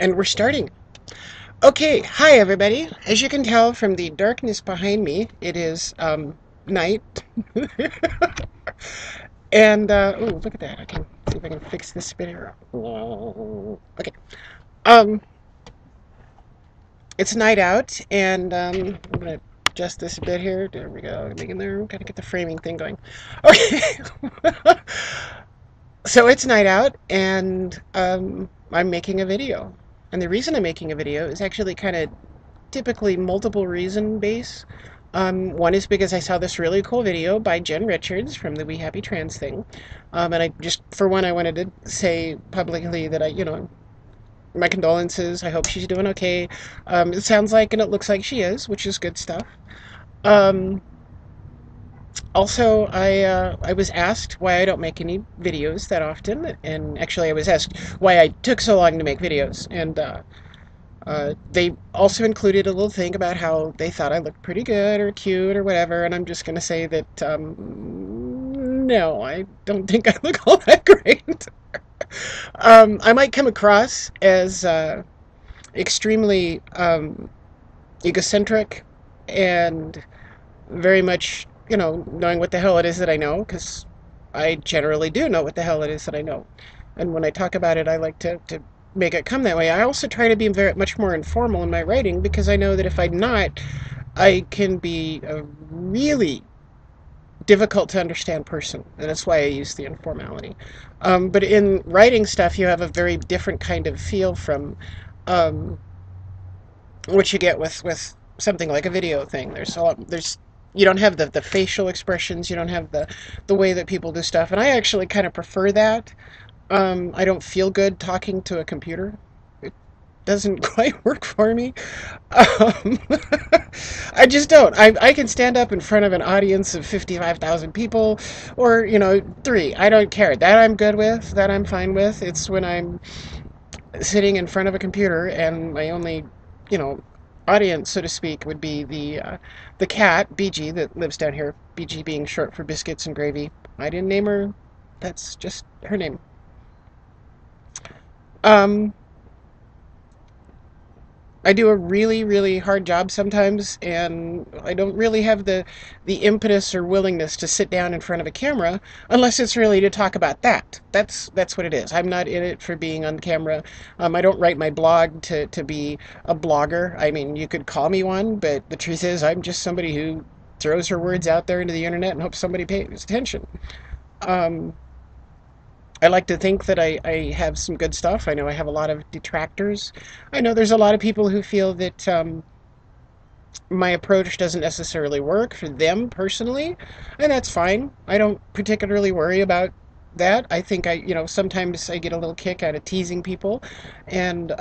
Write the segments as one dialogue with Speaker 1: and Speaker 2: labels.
Speaker 1: And we're starting. Okay, hi everybody. As you can tell from the darkness behind me, it is night. And oh, look at that. I can see if I can fix this spinner. Okay. Um it's night out and I'm gonna adjust this a bit here. There we go. Making there. Gotta get the framing thing going. Okay. So it's night out and I'm making a video. And the reason I'm making a video is actually kind of typically multiple reason base. One is because I saw this really cool video by Jen Richards from the We Happy Trans thing. And I just, for one, I wanted to say publicly that my condolences. I hope she's doing okay. It sounds like and it looks like she is, which is good stuff. Um, Also, I was asked why I don't make any videos that often, and actually I was asked why I took so long to make videos, and they also included a little thing about how they thought I looked pretty good or cute or whatever, and I'm just going to say that no, I don't think I look all that great. I might come across as extremely egocentric and very much, knowing what the hell it is that I know, because I generally do know what the hell it is that I know. And when I talk about it, I like to make it come that way. I also try to be very much more informal in my writing because I know that if I'm not, I can be a really difficult to understand person, and that's why I use the informality. But in writing stuff, you have a very different kind of feel from um, what you get with something like a video thing. There's you don't have the facial expressions, you don't have the way that people do stuff, and I actually kind of prefer that. I don't feel good talking to a computer. It doesn't quite work for me. Um, I just don't. I can stand up in front of an audience of 55,000 people, or, three. I don't care. That I'm good with, that I'm fine with. It's when I'm sitting in front of a computer and my only, you know, audience, so to speak, would be the cat, BG, that lives down here. BG being short for biscuits and gravy. I didn't name her. That's just her name. Um, I do a really, really hard job sometimes, and I don't really have the impetus or willingness to sit down in front of a camera unless it's really to talk about that. That's what it is. I'm not in it for being on camera. I don't write my blog to be a blogger. I mean, you could call me one, but the truth is, I'm just somebody who throws her words out there into the internet and hopes somebody pays attention. Um, I like to think that I have some good stuff. I know I have a lot of detractors. I know there's a lot of people who feel that my approach doesn't necessarily work for them personally, and that's fine. I don't particularly worry about that. I think sometimes I get a little kick out of teasing people, and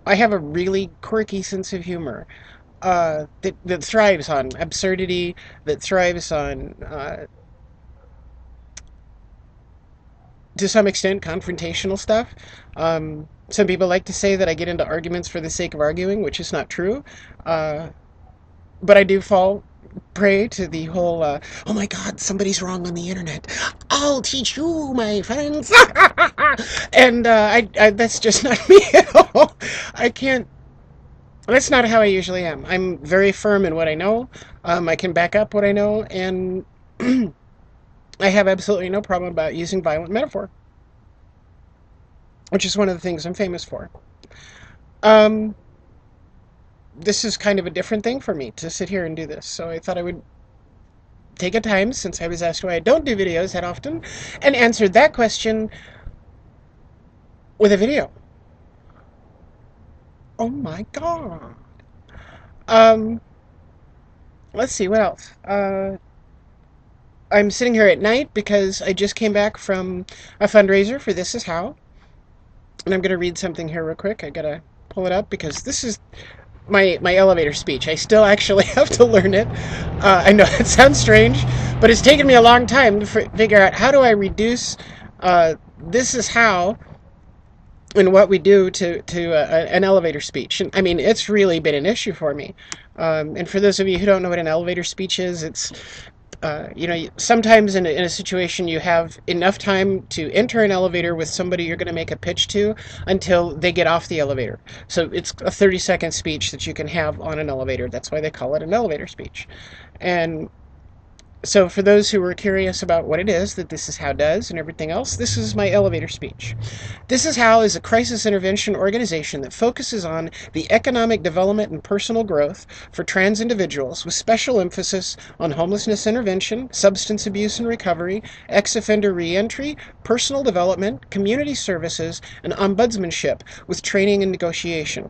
Speaker 1: I have a really quirky sense of humor that thrives on absurdity, that thrives on to some extent, confrontational stuff. Some people like to say that I get into arguments for the sake of arguing, which is not true. Uh, but I do fall prey to the whole, oh my god, somebody's wrong on the internet. I'll teach you, my friends. And that's just not me at all. I can't. That's not how I usually am. I'm very firm in what I know. I can back up what I know, and I have absolutely no problem about using violent metaphor, which is one of the things I'm famous for. Um, this is kind of a different thing for me to sit here and do this, so I thought I would take a time, since I was asked why I don't do videos that often, and answer that question with a video. Oh my god. Um, let's see, what else? I'm sitting here at night because I just came back from a fundraiser for This Is How. And I'm going to read something here real quick. I got to pull it up because this is my elevator speech. I still actually have to learn it. I know it sounds strange, but it's taken me a long time to figure out how do I reduce This Is How and what we do to an elevator speech. And I mean, it's really been an issue for me. And for those of you who don't know what an elevator speech is, it's Sometimes in a situation you have enough time to enter an elevator with somebody you're going to make a pitch to until they get off the elevator. So it's a 30-second speech that you can have on an elevator. That's why they call it an elevator speech. And so for those who were curious about what it is that This Is How does and everything else, this is my elevator speech. This Is How is a crisis intervention organization that focuses on the economic development and personal growth for trans individuals, with special emphasis on homelessness intervention, substance abuse and recovery, ex-offender reentry, personal development, community services, and ombudsmanship, with training and negotiation.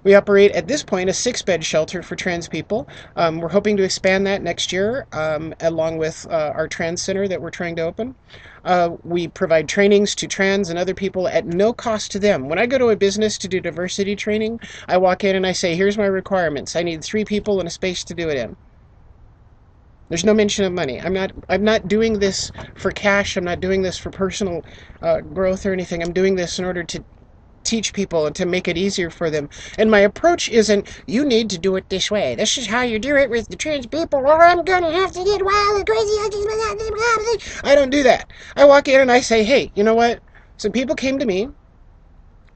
Speaker 1: We operate at this point a 6-bed shelter for trans people. We're hoping to expand that next year, along with our trans center that we're trying to open. We provide trainings to trans and other people at no cost to them. When I go to a business to do diversity training, I walk in and I say, here's my requirements. I need 3 people and a space to do it in. There's no mention of money. I'm not doing this for cash. I'm not doing this for personal growth or anything. I'm doing this in order to teach people and to make it easier for them. And my approach isn't, you need to do it this way. This is how you do it with the trans people, or I'm gonna have to get wild and crazy. I don't do that. I walk in and I say, hey, you know what? Some people came to me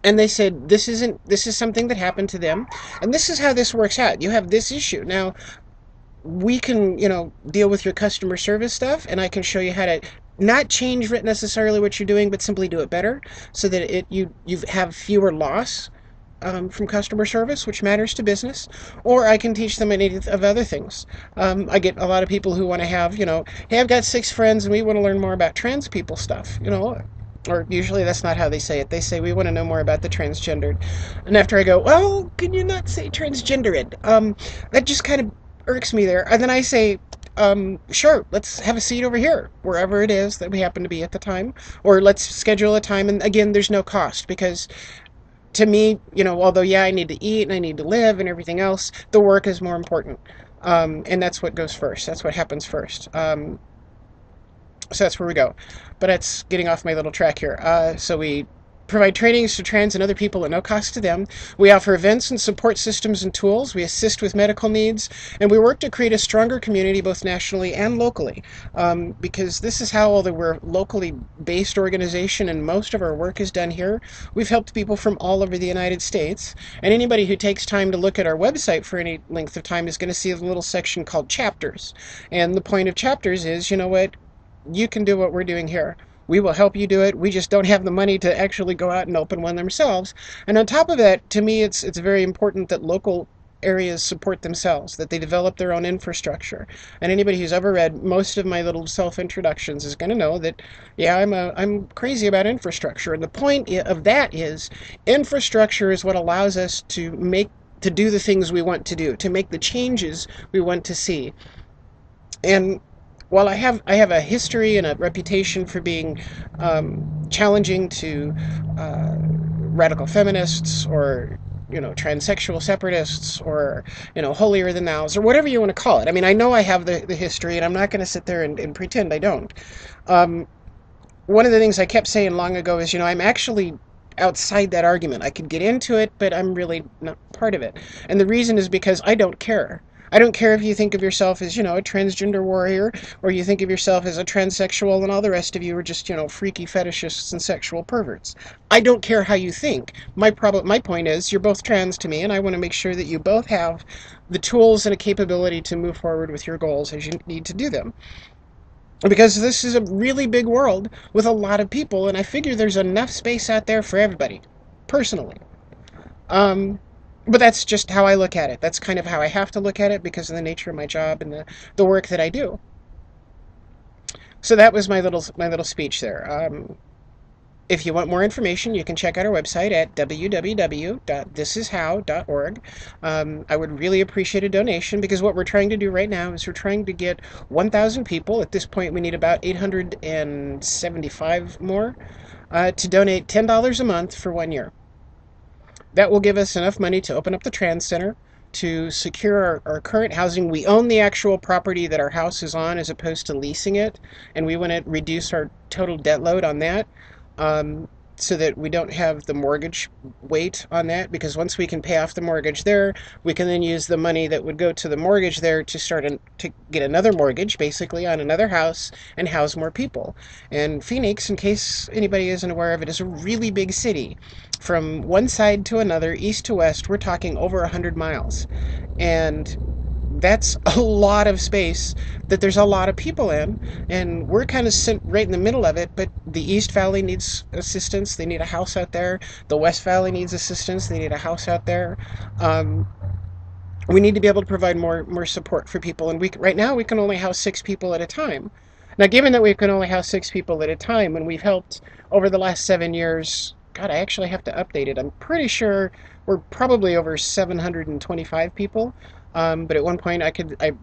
Speaker 1: and they said, this is something that happened to them, and this is how this works out. You have this issue. Now, we can, deal with your customer service stuff, and I can show you how to not change necessarily what you're doing, but simply do it better, so that you have fewer loss from customer service, which matters to business. Or I can teach them any of other things. I get a lot of people who want to have, hey, I've got 6 friends and we want to learn more about trans people stuff, or usually that's not how they say it. They say, we want to know more about the transgendered. And after I go, well, can you not say transgendered? That just kind of irks me there. And then I say, sure, let's have a seat over here, wherever it is that we happen to be at the time, or let's schedule a time. And again, there's no cost, because to me, although, yeah, I need to eat and I need to live and everything else, the work is more important. And that's what goes first. That's what happens first. So that's where we go. But it's getting off my little track here. So we provide trainings to trans and other people at no cost to them. We offer events and support systems and tools. We assist with medical needs, and we work to create a stronger community both nationally and locally. Because this is how, although we're a locally based organization and most of our work is done here, we've helped people from all over the United States. And anybody who takes time to look at our website for any length of time is going to see a little section called chapters. And the point of chapters is, you know what, you can do what we're doing here. We will help you do it. We just don't have the money to actually go out and open one themselves. And on top of that, to me, it's very important that local areas support themselves, that they develop their own infrastructure. And anybody who's ever read most of my little self-introductions is going to know that, yeah, I'm crazy about infrastructure. And the point of that is, infrastructure is what allows us to do the things we want to do, to make the changes we want to see. And while I have a history and a reputation for being challenging to radical feminists, or transsexual separatists, or holier than thous, or whatever you want to call it. I mean, I know I have the history, and I'm not going to sit there and pretend I don't. One of the things I kept saying long ago is, I'm actually outside that argument. I could get into it, but I'm really not part of it. And the reason is because I don't care. I don't care if you think of yourself as, a transgender warrior, or you think of yourself as a transsexual, and all the rest of you are just, freaky fetishists and sexual perverts. I don't care how you think. My point is, you're both trans to me, and I want to make sure that you both have the tools and a capability to move forward with your goals as you need to do them. Because this is a really big world with a lot of people, and I figure there's enough space out there for everybody, personally. But that's just how I look at it. That's kind of how I have to look at it because of the nature of my job and the work that I do. So that was my little speech there. If you want more information, you can check out our website at www.thisishow.org. I would really appreciate a donation, because what we're trying to do right now is we're trying to get 1,000 people. At this point, we need about 875 more to donate $10 a month for 1 year. That will give us enough money to open up the trans center, to secure our current housing. We own the actual property that our house is on, as opposed to leasing it, and we want to reduce our total debt load on that. so that we don't have the mortgage weight on that, because once we can pay off the mortgage there, we can then use the money that would go to the mortgage there to to get another mortgage basically on another house and house more people. And Phoenix, in case anybody isn't aware of it, is a really big city. From one side to another, east to west, we're talking over 100 miles. And that's a lot of space that there's a lot of people in, and we're kind of right in the middle of it. But the East Valley needs assistance. They need a house out there. The West Valley needs assistance. They need a house out there. um, we need to be able to provide more support for people, and we right now we can only house 6 people at a time. Now, given that we can only house 6 people at a time, and we've helped over the last 7 years, God, I actually have to update it. I'm pretty sure we're probably over 725 people. But at one point,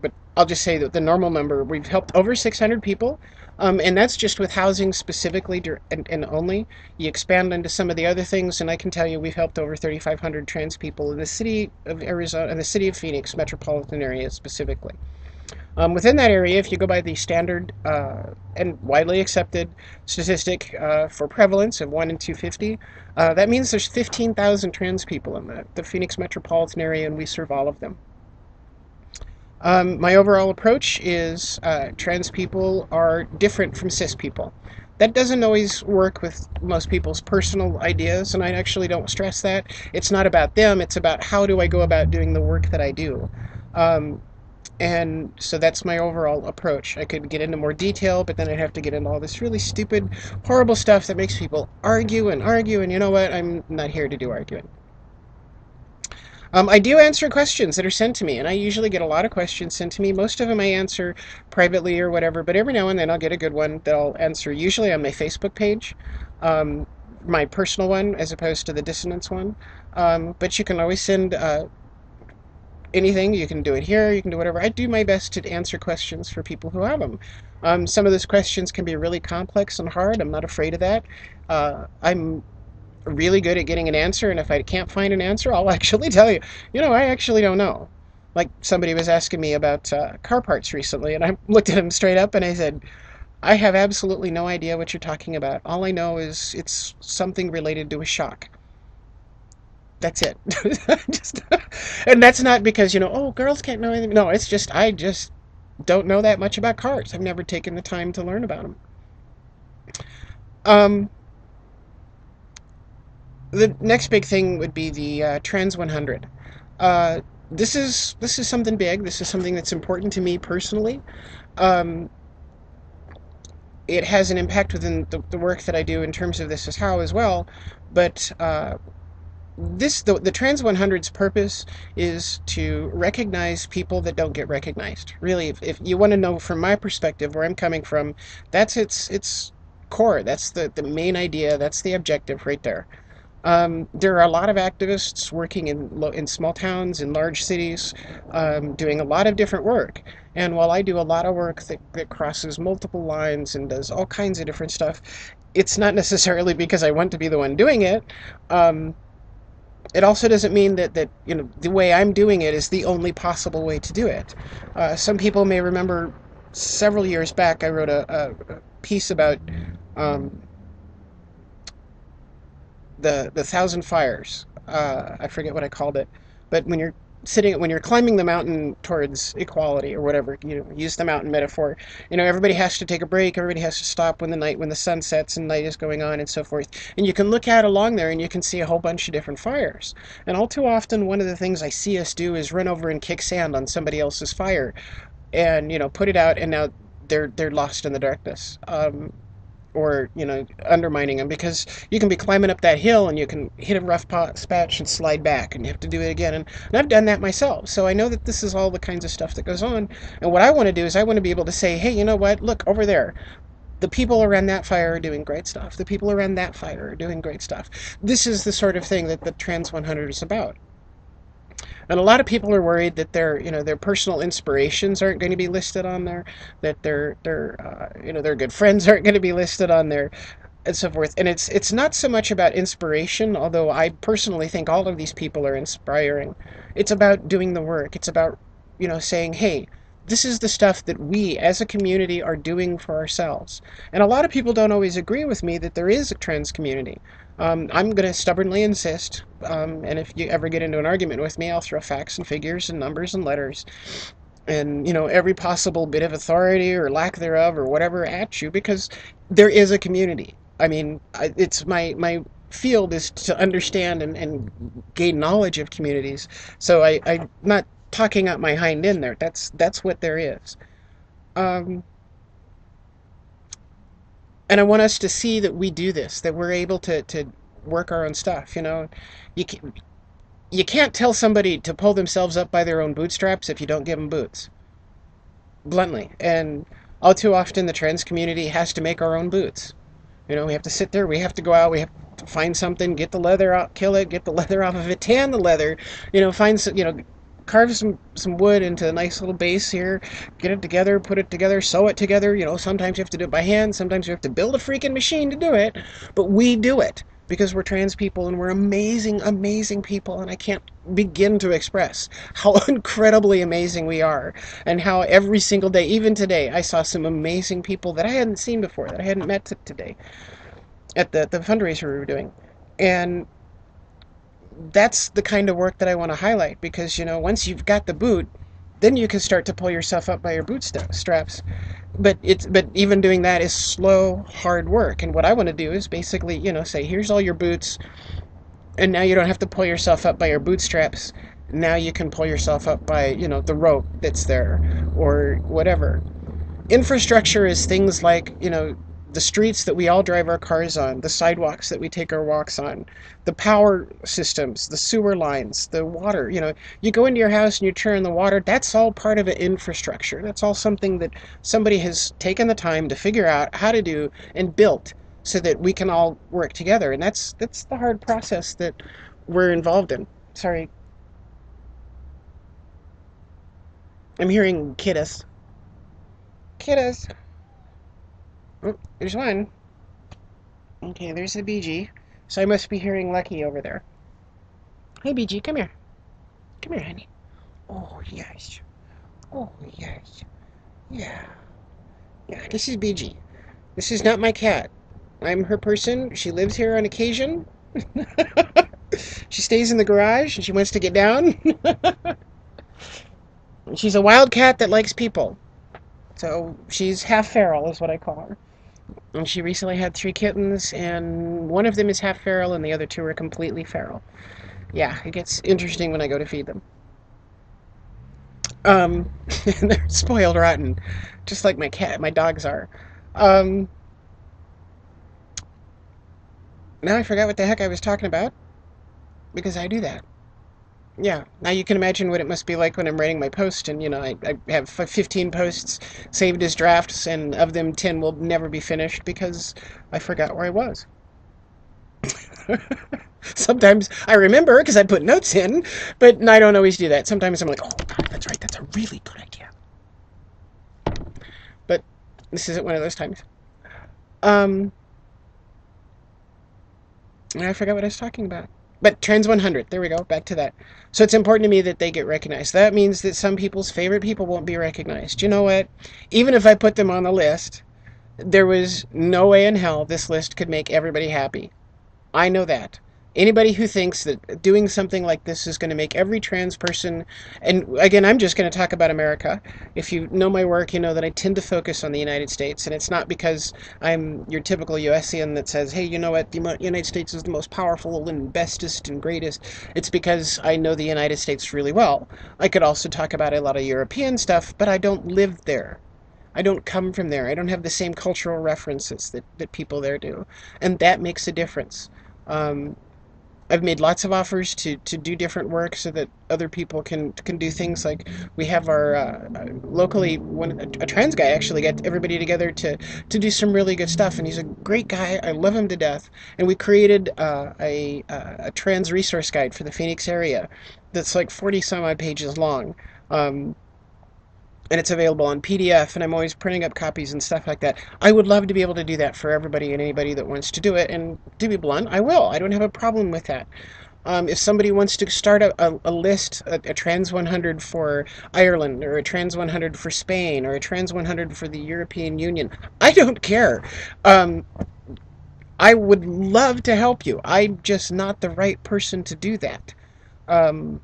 Speaker 1: but I'll just say that the normal number, we've helped over 600 people. And that's just with housing specifically and only. You expand into some of the other things, and I can tell you we've helped over 3,500 trans people in the city of Arizona, and the city of Phoenix metropolitan area specifically. Within that area, if you go by the standard and widely accepted statistic for prevalence of 1 in 250, that means there's 15,000 trans people in the Phoenix metropolitan area, and we serve all of them. My overall approach is trans people are different from cis people. That doesn't always work with most people's personal ideas, and I actually don't stress that. It's not about them, it's about how do I go about doing the work that I do. And so that's my overall approach. I could get into more detail, but then I'd have to get into all this really stupid, horrible stuff that makes people argue and argue, and you know what? I'm not here to do arguing. I do answer questions that are sent to me, and I usually get a lot of questions sent to me. Most of them I answer privately or whatever, but every now and then I'll get a good one that I'll answer, usually on my Facebook page, um, my personal one, as opposed to the dissonance one. But you can always send anything. You can do it here, you can do whatever. I do my best to answer questions for people who have them. Some of those questions can be really complex and hard. I'm not afraid of that. I'm really good at getting an answer, and if I can't find an answer, I'll actually tell you, I actually don't know. Like, somebody was asking me about car parts recently, and I looked at him straight up and I said, I have absolutely no idea what you're talking about. All I know is it's something related to a shock. That's it. Just, and that's not because, oh, girls can't know anything. No, it's just, I just don't know that much about cars. I've never taken the time to learn about them. Um, the next big thing would be the Trans 100. This is something big. This is something that's important to me personally. Um, it has an impact within the work that I do in terms of this as how as well. But the Trans 100's purpose is to recognize people that don't get recognized. Really, if you want to know from my perspective where I'm coming from, that's its core. That's the main idea. That's the objective right there. There are a lot of activists working in small towns, in large cities, doing a lot of different work. And while I do a lot of work that crosses multiple lines and does all kinds of different stuff, it's not necessarily because I want to be the one doing it. It also doesn't mean that the way I'm doing it is the only possible way to do it. Some people may remember several years back I wrote a piece about um, the Thousand Fires. I forget what I called it, but when you're climbing the mountain towards equality or whatever, use the mountain metaphor. Everybody has to take a break. Everybody has to stop when the sun sets and night is going on and so forth. And you can look out along there and you can see a whole bunch of different fires. And all too often, one of the things I see us do is run over and kick sand on somebody else's fire, and put it out, and now they're lost in the darkness. Or undermining them, because you can be climbing up that hill and you can hit a rough patch and slide back and you have to do it again, and I've done that myself, so I know that this is all the kinds of stuff that goes on. And what I want to do is I want to be able to say, hey, you know what, look over there, the people around that fire are doing great stuff, the people around that fire are doing great stuff. This is the sort of thing that the Trans 100 is about. And a lot of people are worried that their personal inspirations aren't going to be listed on there, that their good friends aren't going to be listed on there, and so forth. And it's not so much about inspiration, although I personally think all of these people are inspiring. It's about doing the work. It's about saying, hey, This is the stuff that we as a community are doing for ourselves. And a lot of people don't always agree with me that there is a trans community. I'm going to stubbornly insist, and if you ever get into an argument with me, I'll throw facts and figures and numbers and letters and, every possible bit of authority or lack thereof or whatever at you, because there is a community. I mean, it's my field is to understand and gain knowledge of communities. So I'm not talking up my hind end there. That's what there is. Um, and I want us to see that we do this, that we're able to work our own stuff. You can, you can't tell somebody to pull themselves up by their own bootstraps if you don't give them boots, bluntly. And all too often, the trans community has to make our own boots. We have to sit there, we have to go out, we have to find something, get the leather out, kill it, get the leather off of it, tan the leather, find some, carve some wood into a nice little base here, get it together, put it together, sew it together. Sometimes you have to do it by hand, sometimes you have to build a freaking machine to do it, but we do it because we're trans people and we're amazing, amazing people, and I can't begin to express how incredibly amazing we are, and how every single day, even today, I saw some amazing people that I hadn't seen before, that I hadn't met today at the fundraiser we were doing. And that's the kind of work that I want to highlight, because once you've got the boot, then you can start to pull yourself up by your bootstraps. But even doing that is slow, hard work. And what I want to do is basically, say, here's all your boots, and now you don't have to pull yourself up by your bootstraps. Now you can pull yourself up by, the rope that's there or whatever. Infrastructure is things like, the streets that we all drive our cars on, the sidewalks that we take our walks on, the power systems, the sewer lines, the water. You go into your house and you turn the water. That's all part of an infrastructure. That's all something that somebody has taken the time to figure out how to do and built so that we can all work together. And that's the hard process that we're involved in. Sorry, I'm hearing kiddas. Kiddas. Oh, there's one. Okay, there's the BG. So I must be hearing Lucky over there. Hey, BG, come here. Come here, honey. Oh, yes. Oh, yes. Yeah. Yeah, this is BG. This is not my cat. I'm her person. She lives here on occasion. She stays in the garage and she wants to get down. She's a wild cat that likes people. So she's half feral, is what I call her. And she recently had 3 kittens, and one of them is half feral, and the other 2 are completely feral. Yeah, it gets interesting when I go to feed them. And they're spoiled rotten, just like my dogs are. Um, Now I forgot what the heck I was talking about, because I do that. Yeah, now you can imagine what it must be like when I'm writing my post, and I have 15 posts saved as drafts, and of them 10 will never be finished because I forgot where I was. Sometimes I remember because I put notes in, but I don't always do that. Sometimes I'm like, oh, God, that's right, that's a really good idea. But this isn't one of those times. Um, and I forgot what I was talking about. But Trans 100, there we go, back to that. So it's important to me that they get recognized. That means that some people's favorite people won't be recognized. You know what? Even if I put them on the list, there was no way in hell this list could make everybody happy. I know that. Anybody who thinks that doing something like this is going to make every trans person, and again, I'm just going to talk about America. If you know my work, you know that I tend to focus on the United States, and it's not because I'm your typical USian that says, hey, you know what, the United States is the most powerful and bestest and greatest. It's because I know the United States really well. I could also talk about a lot of European stuff, but I don't live there. I don't come from there. I don't have the same cultural references that people there do. And that makes a difference. Um, I've made lots of offers to do different work so that other people can do things like we have our locally a trans guy actually got everybody together to do some really good stuff, and he's a great guy. I love him to death, and we created a trans resource guide for the Phoenix area that's like 40 some odd pages long. And it's available on PDF, and I'm always printing up copies and stuff like that. I would love to be able to do that for everybody and anybody that wants to do it, and to be blunt, I will. I don't have a problem with that. If somebody wants to start a list, a Trans 100 for Ireland, or a Trans 100 for Spain, or a Trans 100 for the European Union, I don't care. Um, I would love to help you. I'm just not the right person to do that. Um,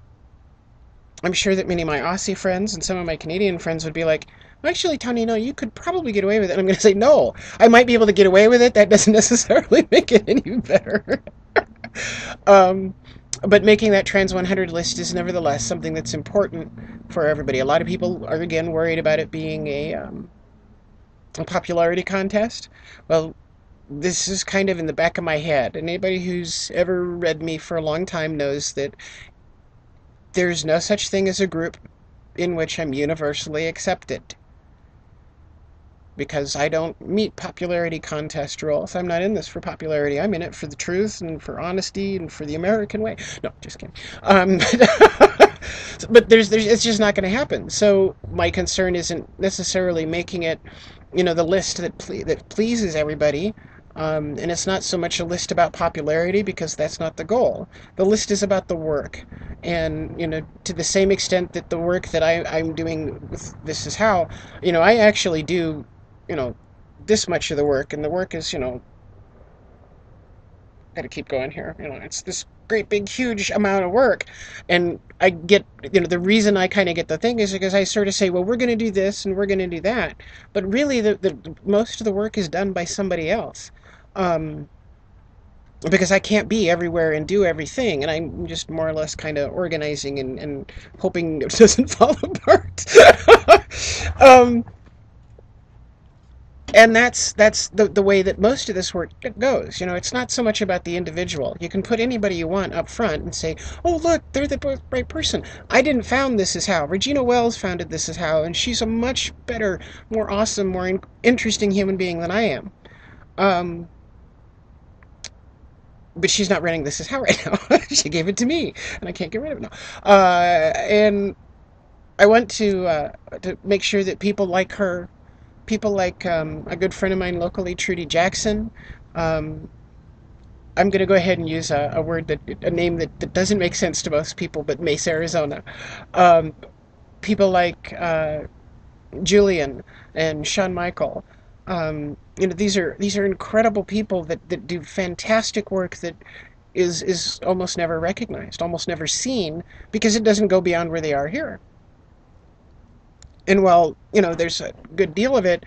Speaker 1: I'm sure that many of my Aussie friends and some of my Canadian friends would be like, actually, Tony, no, you could probably get away with it. And I'm going to say, no, I might be able to get away with it. That doesn't necessarily make it any better. um, but making that Trans 100 list is nevertheless something that's important for everybody. A lot of people are, again, worried about it being a popularity contest. Well, this is kind of in the back of my head. And anybody who's ever read me for a long time knows that there's no such thing as a group in which I'm universally accepted, because I don't meet popularity contest rules. I'm not in this for popularity. I'm in it for the truth and for honesty and for the American way. No, just kidding. But it's just not going to happen. So my concern isn't necessarily making it, the list that pleases everybody. And it's not so much a list about popularity, because that's not the goal. The list is about the work. And, to the same extent that the work that I'm doing with This Is How, I actually do, you know, this much of the work. And the work is, got to keep going here. It's this great big huge amount of work. And I get, the reason I kind of get the thing is because I sort of say, well, we're going to do this and we're going to do that. But really, the most of the work is done by somebody else. Um, because I can't be everywhere and do everything, and I'm just more or less kind of organizing and hoping it doesn't fall apart. um, and that's the way that most of this work goes. It's not so much about the individual. You can put anybody you want up front and say, oh, look, they're the right person. I didn't found This Is How. Regina Wells founded This Is How, and she's a much better, more awesome, more interesting human being than I am. Um, but she's not running This Is How right now. She gave it to me, and I can't get rid of it now. And I want to make sure that people like her, people like a good friend of mine locally, Trudy Jackson. Um, I'm going to go ahead and use a name that doesn't make sense to most people, but Mesa, Arizona. Um, People like Julian and Sean Michael. These are incredible people that do fantastic work that is almost never recognized, almost never seen, because it doesn't go beyond where they are here. And while, there's a good deal of it,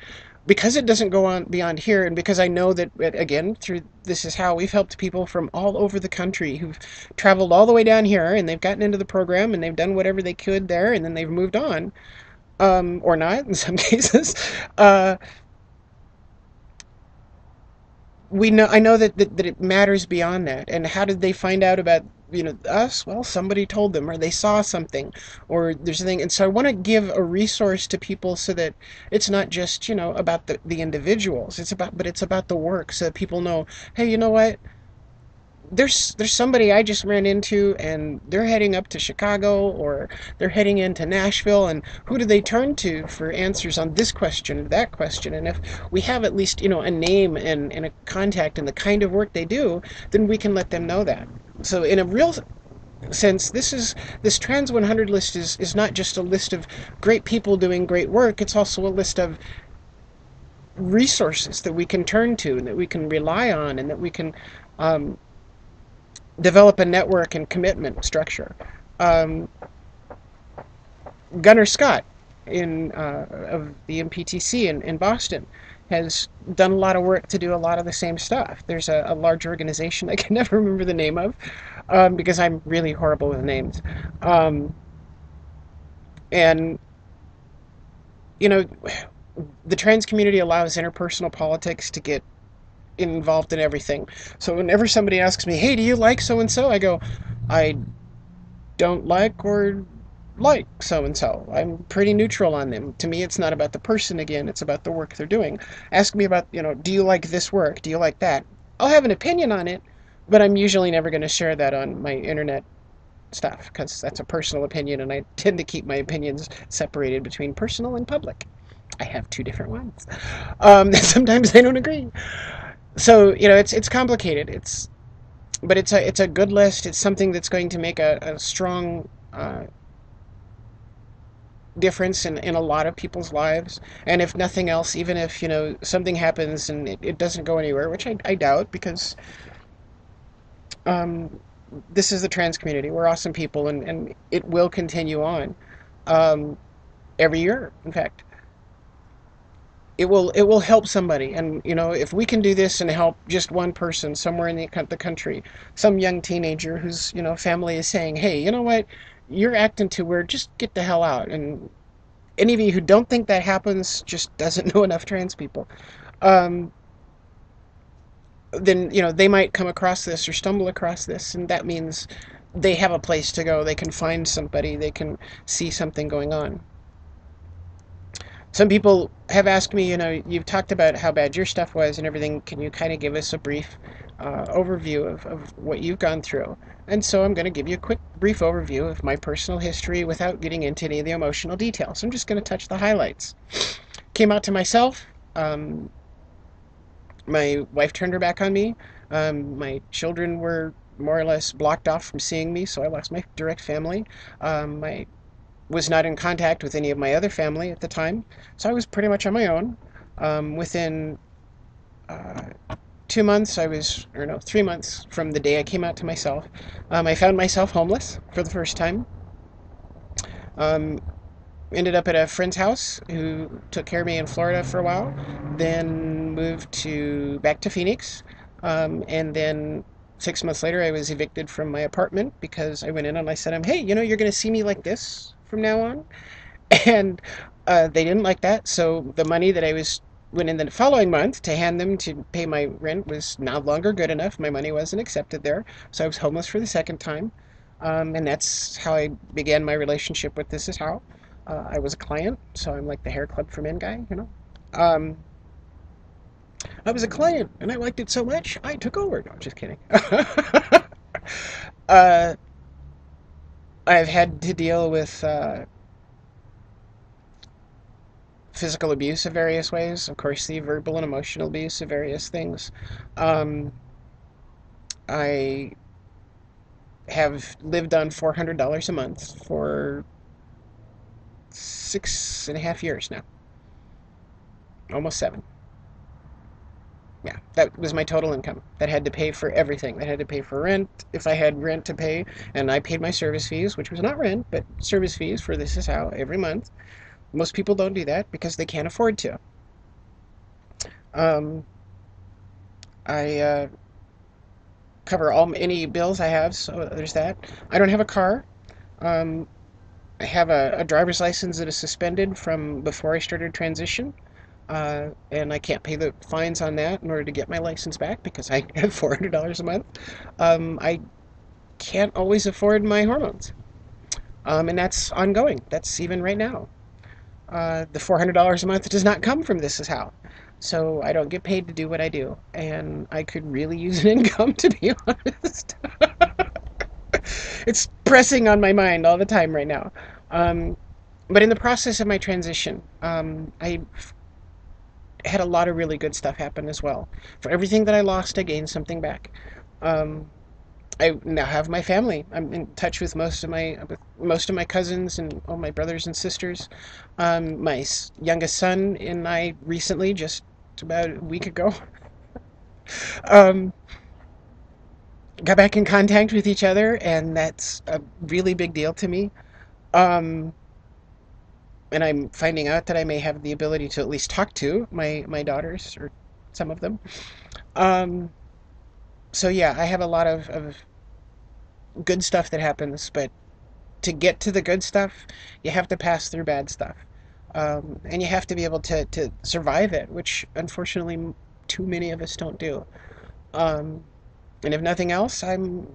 Speaker 1: because it doesn't go on beyond here, and because I know that, again, through This Is How, we've helped people from all over the country who've traveled all the way down here, and they've gotten into the program, and they've done whatever they could there, and then they've moved on, or not in some cases. Uh, I know that it matters beyond that. And how did they find out about, us? Well, somebody told them, or they saw something, or there's a thing. And so I want to give a resource to people so that it's not just, about the individuals. But it's about the work, so that people know, hey, you know what? There's somebody I just ran into, and they're heading up to Chicago, or they're heading into Nashville, and who do they turn to for answers on this question or that question? And if we have at least, a name and a contact and the kind of work they do, then we can let them know that. So in a real sense, this Trans 100 list is not just a list of great people doing great work. It's also a list of resources that we can turn to and that we can rely on, and that we can um, develop a network and commitment structure. Um, Gunnar Scott of the MPTC in Boston has done a lot of work to do a lot of the same stuff. There's a large organization I can never remember the name of, because I'm really horrible with names. Um, and, you know, the trans community allows interpersonal politics to get involved in everything. So whenever somebody asks me, hey, do you like so-and-so? I go, I don't like or like so-and-so. I'm pretty neutral on them. To me, it's not about the person again, it's about the work they're doing. Ask me about, do you like this work? Do you like that? I'll have an opinion on it, but I'm usually never going to share that on my internet stuff, because that's a personal opinion, and I tend to keep my opinions separated between personal and public. I have two different ones. Sometimes they don't agree. So, it's complicated. but it's a good list. It's something that's going to make a strong difference in a lot of people's lives. And if nothing else, even if, something happens and it doesn't go anywhere, which I doubt, because um, this is the trans community. We're awesome people, and it will continue on um, every year. In fact, it will help somebody. And if we can do this and help just one person somewhere in the country, some young teenager whose family is saying, hey, you know what, you're acting too weird, just get the hell out. And any of you who don't think that happens just doesn't know enough trans people. um, then they might come across this or stumble across this, and that means they have a place to go. They can find somebody, they can see something going on. Some people have asked me, you've talked about how bad your stuff was and everything. Can you kind of give us a brief overview of what you've gone through? And so I'm going to give you a quick, brief overview of my personal history without getting into any of the emotional details. I'm just going to touch the highlights. Came out to myself. My wife turned her back on me. My children were more or less blocked off from seeing me, so I lost my direct family. I was not in contact with any of my other family at the time, so I was pretty much on my own. Within uh, 2 months, or no, 3 months from the day I came out to myself, I found myself homeless for the first time. Um, Ended up at a friend's house who took care of me in Florida for a while, then moved back to Phoenix, and then 6 months later I was evicted from my apartment because I went in and I said, hey, you're going to see me like this from now on. And they didn't like that, so the money that I went in the following month to hand them to pay my rent was no longer good enough. My money wasn't accepted there, so I was homeless for the second time. And that's how I began my relationship with This Is How. I was a client, so I'm like the hair club for men guy. Um, I was a client, and I liked it so much, I took over. No, just kidding. uh, I've had to deal with physical abuse of various ways. Of course, the verbal and emotional abuse of various things. Um, I have lived on $400 a month for 6.5 years now, almost 7. Yeah, that was my total income. That had to pay for everything. That had to pay for rent, if I had rent to pay, and I paid my service fees, which was not rent, but service fees for This Is How every month. Most people don't do that because they can't afford to. Um, I cover any bills I have, so there's that. I don't have a car. Um, I have a driver's license that is suspended from before I started transition. And I can't pay the fines on that in order to get my license back because I have $400 a month. I can't always afford my hormones, and that's ongoing. That's even right now. The $400 a month does not come from This Is How, so I don't get paid to do what I do, and I could really use an income, to be honest. It's pressing on my mind all the time right now. Um, but in the process of my transition, I had a lot of really good stuff happen as well. For everything that I lost, I gained something back. Um, I now have my family. I'm in touch with most of my cousins and all my brothers and sisters. My youngest son and I recently, just about a week ago, um, got back in contact with each other, and that's a really big deal to me. Um, and I'm finding out that I may have the ability to at least talk to my daughters, or some of them. Um, so yeah, I have a lot of good stuff that happens, but to get to the good stuff, you have to pass through bad stuff. And you have to be able to survive it, which unfortunately too many of us don't do. Um, and if nothing else, I'm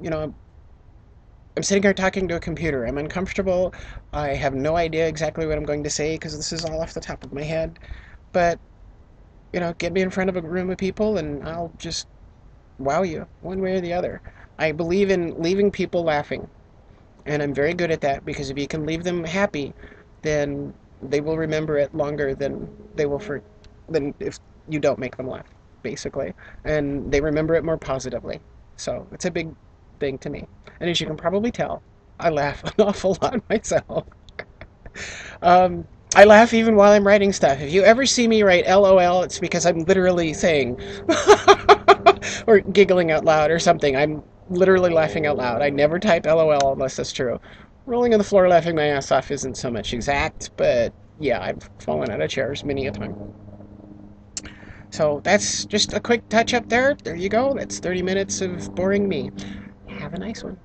Speaker 1: sitting here talking to a computer. I'm uncomfortable. I have no idea exactly what I'm going to say because this is all off the top of my head. But, get me in front of a room of people and I'll just wow you one way or the other. I believe in leaving people laughing. And I'm very good at that because if you can leave them happy, then they will remember it longer than if you don't make them laugh, basically. And they remember it more positively. So it's a big thing to me. And as you can probably tell, I laugh an awful lot myself. I laugh even while I'm writing stuff. If you ever see me write LOL, it's because I'm literally saying or giggling out loud or something. I'm literally laughing out loud. I never type LOL unless that's true. Rolling on the floor laughing my ass off isn't so much exact, but yeah, I've fallen out of chairs many a time. So that's just a quick touch up there. There you go. That's 30 minutes of boring me. Have a nice one.